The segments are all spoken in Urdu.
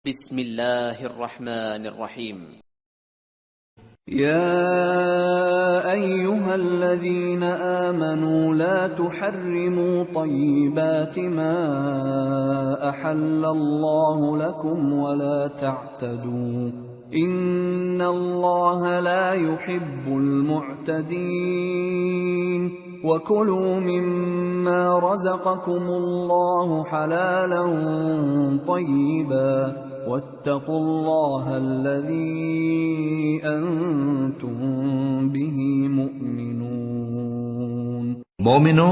بسم الله الرحمن الرحيم. يا أيها الذين آمنوا لا تحرموا طيبات ما أحل الله لكم ولا تعتدوا إن الله لا يحب المعتدين وكلوا مما رزقكم الله حلالا طيبا واتقوا الله الذي أنتم به مؤمنون۔ مومنو،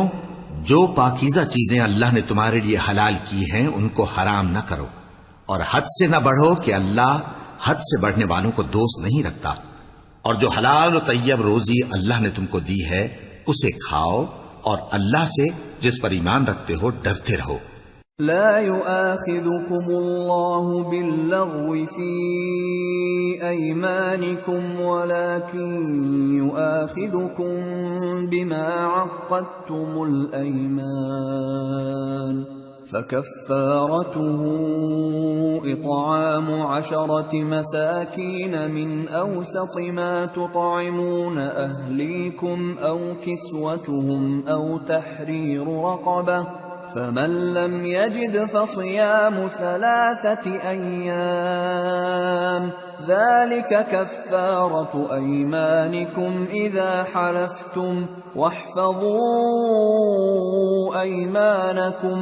جو پاکیزہ چیزیں اللہ نے تمہارے لیے حلال کی ہیں ان کو حرام نہ کرو، اور حد سے نہ بڑھو کہ اللہ حد سے بڑھنے والوں کو دوست نہیں رکھتا، اور جو حلال و طیب روزی اللہ نے تم کو دی ہے اسے کھاؤ، اور اللہ سے جس پر ایمان رکھتے ہو ڈرتے رہو۔ لا يؤاخذكم الله باللغو في أيمانكم ولكن يؤاخذكم بما عقدتم الأيمان فكفارته إطعام 10 مساكين من أوسط ما تطعمون أهليكم أو كسوتهم أو تحرير رقبة فمن لم يجد فصيام 3 أيام ذلك كفارة أيمانكم إذا حلفتم واحفظوا أيمانكم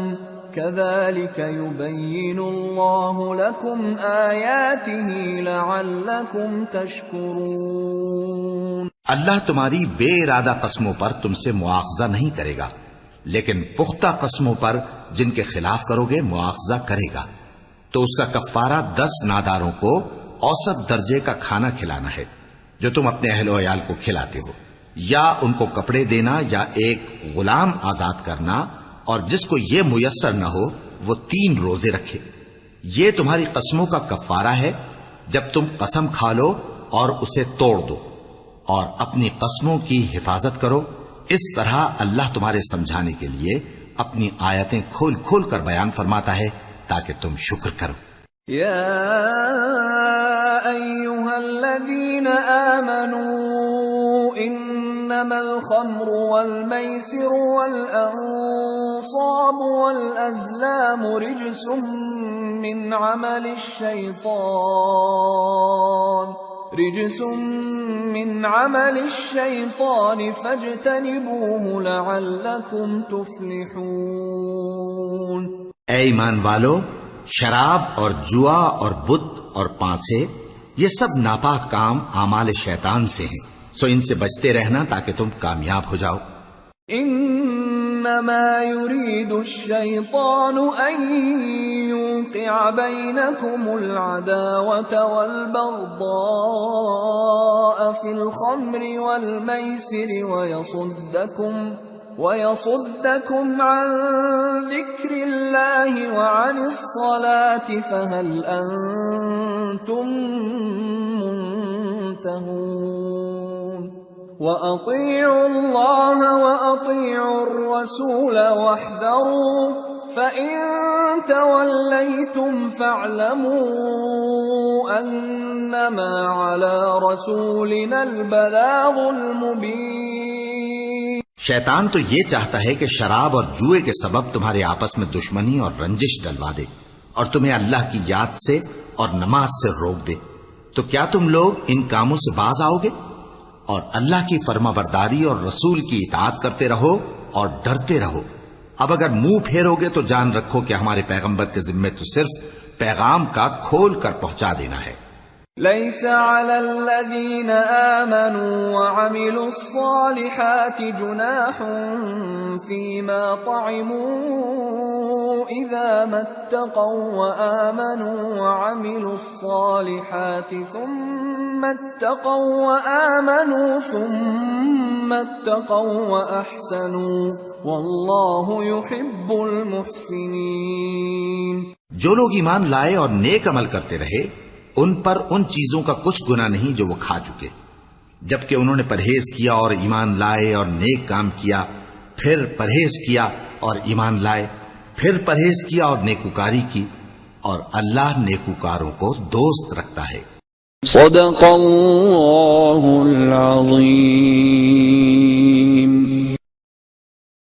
كذلك يبين الله لكم آياته لعلكم تشكرون۔ اللہ تمہاری بے ارادہ قسموں پر تم سے مواخذہ نہیں کرے گا، لیکن پختہ قسموں پر جن کے خلاف کرو گے مواخذہ کرے گا، تو اس کا کفارہ 10 ناداروں کو اوسط درجے کا کھانا کھلانا ہے جو تم اپنے اہل و عیال کو کھلاتے ہو، یا ان کو کپڑے دینا یا ایک غلام آزاد کرنا، اور جس کو یہ میسر نہ ہو وہ 3 روزے رکھے۔ یہ تمہاری قسموں کا کفارہ ہے جب تم قسم کھا لو اور اسے توڑ دو، اور اپنی قسموں کی حفاظت کرو۔ اس طرح اللہ تمہارے سمجھانے کے لیے اپنی آیتیں کھول کھول کر بیان فرماتا ہے تاکہ تم شکر کرو۔ یا ایھا الذین آمنوا انما الخمر والمیسر والانصاب والازلام رجس من عمل الشیطان فاجتنبوه لعلکم تفلحون۔ اے ایمان والو، شراب اور جوا اور بت اور پانسے یہ سب ناپاک کام اعمال شیطان سے ہیں، سو ان سے بچتے رہنا تاکہ تم کامیاب ہو جاؤ۔ انما يريد الشيطان ان يوقع بينكم العداوة والبغضاء في الخمر والميسر ويصدكم عن ذكر الله وعن الصلاة فهل أنتم منتهون؟ وأطيعوا الله وأطيعوا الرسول واحذروا فإن توليتم فاعلموا أنما على رسولنا البلاغ المبين۔ شیطان تو یہ چاہتا ہے کہ شراب اور جوئے کے سبب تمہارے آپس میں دشمنی اور رنجش ڈلوا دے، اور تمہیں اللہ کی یاد سے اور نماز سے روک دے۔ تو کیا تم لوگ ان کاموں سے باز آؤ گے؟ اور اللہ کی فرما برداری اور رسول کی اطاعت کرتے رہو اور ڈرتے رہو۔ اب اگر منہ پھیرو گے تو جان رکھو کہ ہمارے پیغمبر کے ذمے تو صرف پیغام کا کھول کر پہنچا دینا ہے۔ ليس على الذين آمنوا وعملوا الصالحات جناح فيما طعموا إذا ما اتقوا وآمنوا وعملوا الصالحات ثم اتقوا وأحسنوا والله يحب المحسنين۔ جو لوگ ایمان لائے اور نیک عمل کرتے رہے ان پر ان چیزوں کا کچھ گناہ نہیں جو وہ کھا چکے، جبکہ انہوں نے پرہیز کیا اور ایمان لائے اور نیک کام کیا، پھر پرہیز کیا اور ایمان لائے، پھر پرہیز کیا اور نیکوکاری کی، اور اللہ نیکوکاروں کو دوست رکھتا ہے۔ صدق اللہ